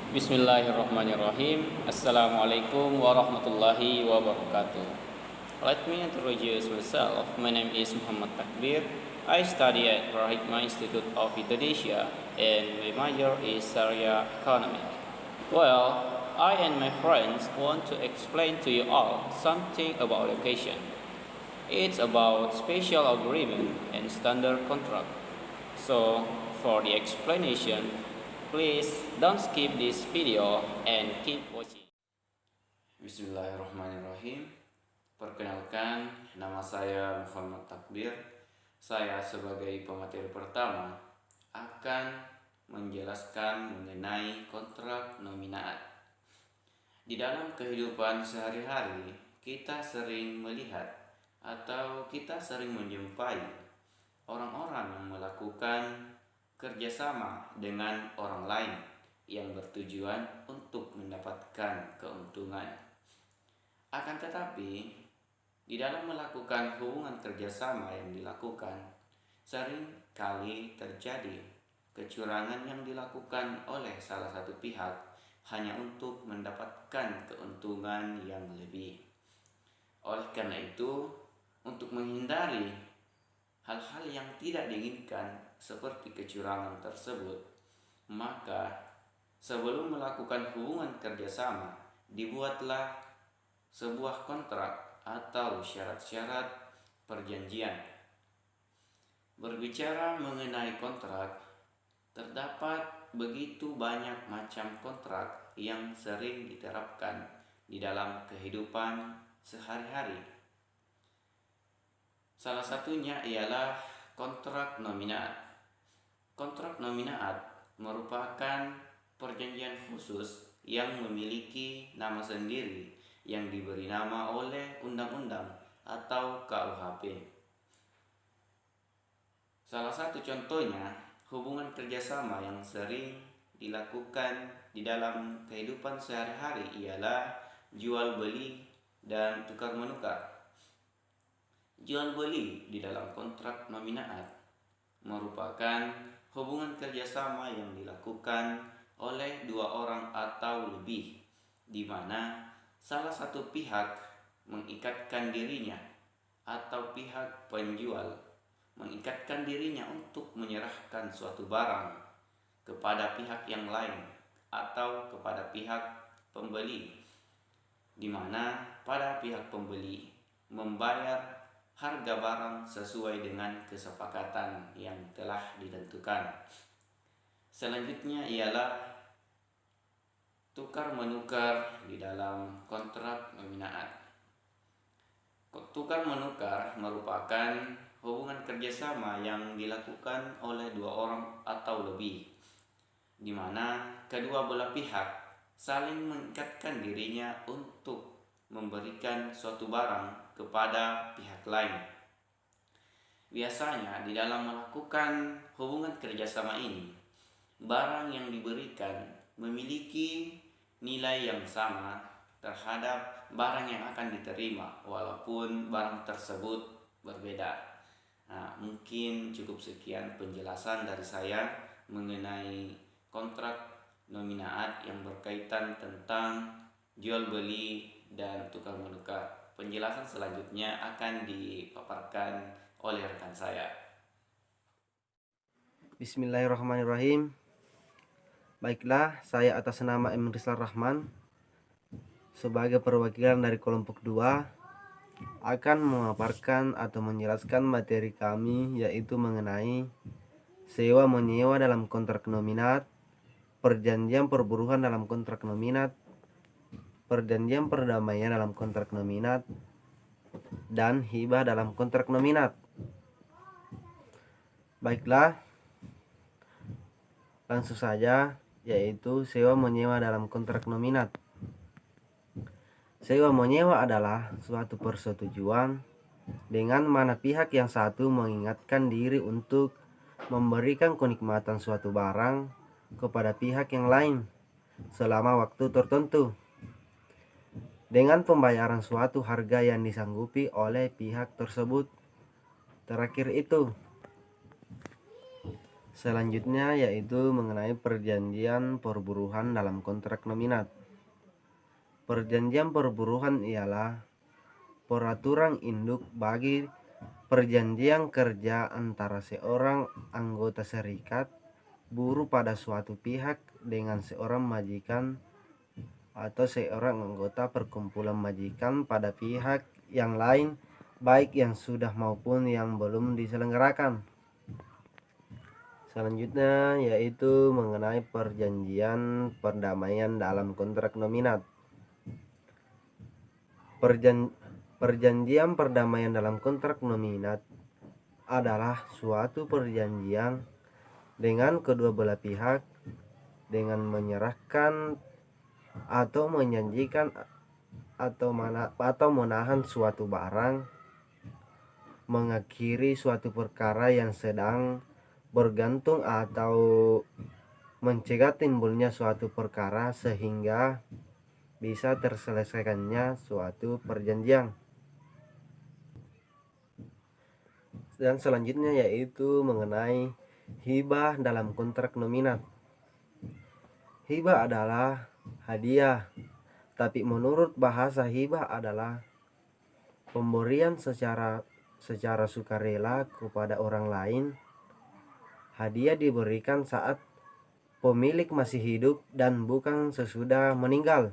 Bismillahirrahmanirrahim. Assalamualaikum warahmatullahi wabarakatuh. Let me introduce myself. My name is Muhammad Takbir. I study at Rahikma Institute of Indonesia and my major is Sharia Economic. Well, I and my friends want to explain to you all something about education. It's about special agreement and standard contract. So, for the explanation, please don't skip this video and keep watching. Bismillahirrahmanirrahim. Perkenalkan, nama saya Muhammad Takbir. Saya sebagai pemateri pertama akan menjelaskan mengenai kontrak nominat. Di dalam kehidupan sehari-hari, kita sering melihat atau kita sering menjumpai orang-orang yang melakukan kerjasama dengan orang lain yang bertujuan untuk mendapatkan keuntungan. Akan tetapi, di dalam melakukan hubungan kerjasama yang dilakukan, sering kali terjadi kecurangan yang dilakukan oleh salah satu pihak hanya untuk mendapatkan keuntungan yang lebih. Oleh karena itu, untuk menghindari hal-hal yang tidak diinginkan seperti kecurangan tersebut, maka sebelum melakukan hubungan kerjasama, dibuatlah sebuah kontrak atau syarat-syarat perjanjian. Berbicara mengenai kontrak, terdapat begitu banyak macam kontrak yang sering diterapkan di dalam kehidupan sehari-hari. Salah satunya ialah kontrak nominat. Kontrak nominat merupakan perjanjian khusus yang memiliki nama sendiri yang diberi nama oleh undang-undang atau KUHP. Salah satu contohnya, hubungan kerjasama yang sering dilakukan di dalam kehidupan sehari-hari ialah jual beli dan tukar menukar. Jual beli di dalam kontrak nominat merupakan hubungan kerjasama yang dilakukan oleh dua orang atau lebih, di mana salah satu pihak mengikatkan dirinya atau pihak penjual mengikatkan dirinya untuk menyerahkan suatu barang kepada pihak yang lain atau kepada pihak pembeli, di mana pada pihak pembeli membayar harga barang sesuai dengan kesepakatan yang telah ditentukan. Selanjutnya ialah tukar menukar di dalam kontrak nominat. Tukar menukar merupakan hubungan kerjasama yang dilakukan oleh dua orang atau lebih, di mana kedua belah pihak saling mengikatkan dirinya untuk memberikan suatu barang kepada pihak lain. Biasanya di dalam melakukan hubungan kerjasama ini, barang yang diberikan memiliki nilai yang sama terhadap barang yang akan diterima walaupun barang tersebut berbeda. Mungkin cukup sekian penjelasan dari saya mengenai kontrak nominat yang berkaitan tentang jual beli dan tukar menukar. Penjelasan selanjutnya akan dipaparkan oleh rekan saya. Bismillahirrahmanirrahim. Baiklah, saya atas nama M. Rizal Rahman sebagai perwakilan dari kelompok 2 akan memaparkan atau menjelaskan materi kami, yaitu mengenai sewa menyewa dalam kontrak nominat, perjanjian perburuhan dalam kontrak nominat, perjanjian perdamaian dalam kontrak nominat, dan hibah dalam kontrak nominat. Baiklah, langsung saja, yaitu sewa menyewa dalam kontrak nominat. Sewa menyewa adalah suatu persetujuan dengan mana pihak yang satu mengingatkan diri untuk memberikan kenikmatan suatu barang kepada pihak yang lain selama waktu tertentu dengan pembayaran suatu harga yang disanggupi oleh pihak tersebut. Terakhir itu, Selanjutnya yaitu mengenai perjanjian perburuhan dalam kontrak nominat. Perjanjian perburuhan ialah peraturan induk bagi perjanjian kerja antara seorang anggota serikat buruh pada suatu pihak dengan seorang majikan atau seorang anggota perkumpulan majikan pada pihak yang lain, baik yang sudah maupun yang belum diselenggarakan. Selanjutnya yaitu mengenai perjanjian perdamaian dalam kontrak nominat. Perjanjian perdamaian dalam kontrak nominat adalah suatu perjanjian dengan kedua belah pihak dengan menyerahkan atau menjanjikan atau menahan suatu barang, mengakhiri suatu perkara yang sedang bergantung atau mencegah timbulnya suatu perkara sehingga bisa terselesaikannya suatu perjanjian. Dan selanjutnya yaitu mengenai hibah dalam kontrak nominat. Hibah adalah hadiah, tapi menurut bahasa hibah adalah pemberian secara sukarela kepada orang lain. Hadiah diberikan saat pemilik masih hidup dan bukan sesudah meninggal.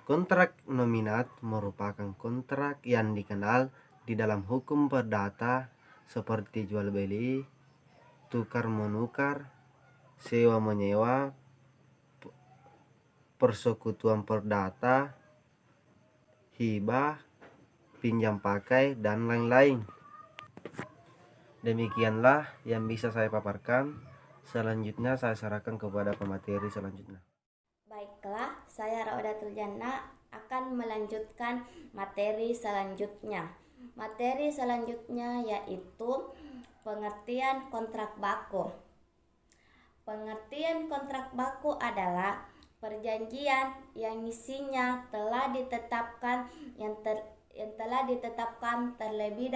Kontrak nominat merupakan kontrak yang dikenal di dalam hukum perdata seperti jual beli, tukar menukar, sewa menyewa, persekutuan perdata, hibah, pinjam pakai, dan lain-lain. Demikianlah yang bisa saya paparkan. Selanjutnya saya serahkan kepada pemateri selanjutnya. Baiklah, saya Raudatul Jannah akan melanjutkan materi selanjutnya. Materi selanjutnya yaitu pengertian kontrak baku. Pengertian kontrak baku adalah perjanjian yang isinya telah ditetapkan terlebih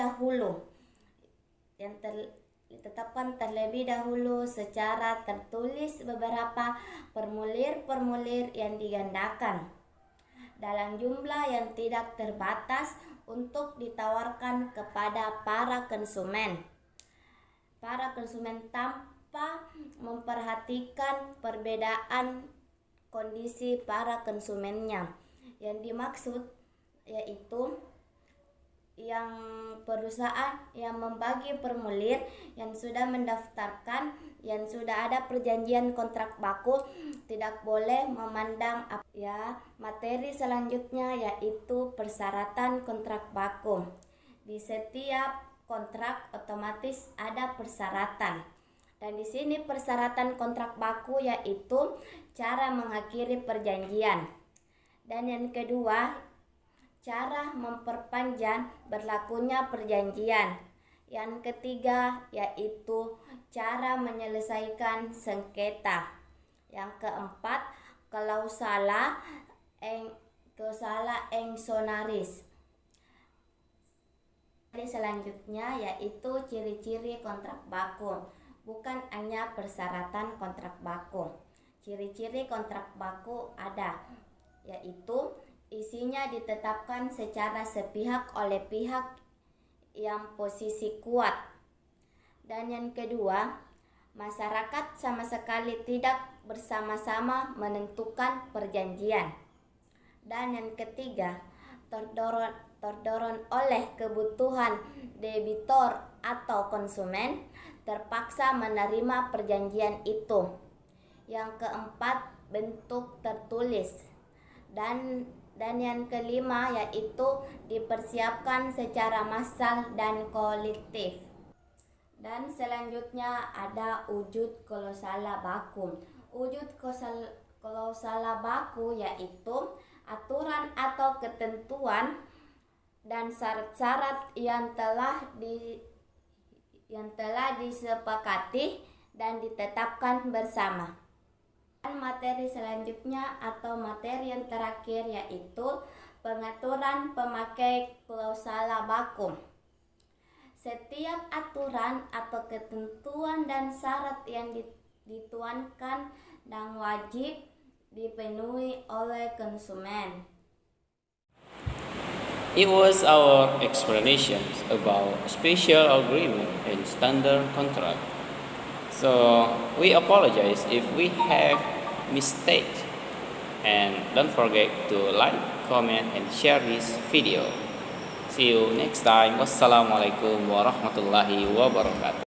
dahulu secara tertulis beberapa formulir yang digandakan dalam jumlah yang tidak terbatas untuk ditawarkan kepada para konsumen tanpa memperhatikan perbedaan kondisi para konsumennya. Yang dimaksud yaitu yang perusahaan yang membagi formulir yang sudah mendaftarkan, yang sudah ada perjanjian kontrak baku tidak boleh memandang materi selanjutnya yaitu persyaratan kontrak baku. Di setiap kontrak otomatis ada persyaratan. Dan di sini persyaratan kontrak baku yaitu cara mengakhiri perjanjian. Dan yang kedua, cara memperpanjang berlakunya perjanjian. Yang ketiga yaitu cara menyelesaikan sengketa. Yang keempat, klausula actionaris. Selanjutnya yaitu ciri-ciri kontrak baku. Bukan hanya persyaratan kontrak baku. Ciri-ciri kontrak baku ada, yaitu isinya ditetapkan secara sepihak oleh pihak yang posisi kuat. Dan yang kedua, masyarakat sama sekali tidak bersama-sama menentukan perjanjian. Dan yang ketiga, terdorong oleh kebutuhan debitor atau konsumen terpaksa menerima perjanjian itu. Yang keempat, bentuk tertulis. Dan yang kelima yaitu dipersiapkan secara massal dan kolektif. Dan selanjutnya ada wujud klausula baku. Wujud klausula baku yaitu aturan atau ketentuan dan syarat-syarat yang telah disepakati dan ditetapkan bersama. Dan materi selanjutnya atau materi yang terakhir yaitu pengaturan pemakai klausula baku. Setiap aturan atau ketentuan dan syarat yang dituangkan dan wajib dipenuhi oleh konsumen. It was our explanations about special agreement and standard contract. So we apologize if we have mistakes, and don't forget to like, comment, and share this video. See you next time. Wassalamualaikum warahmatullahi wabarakatuh.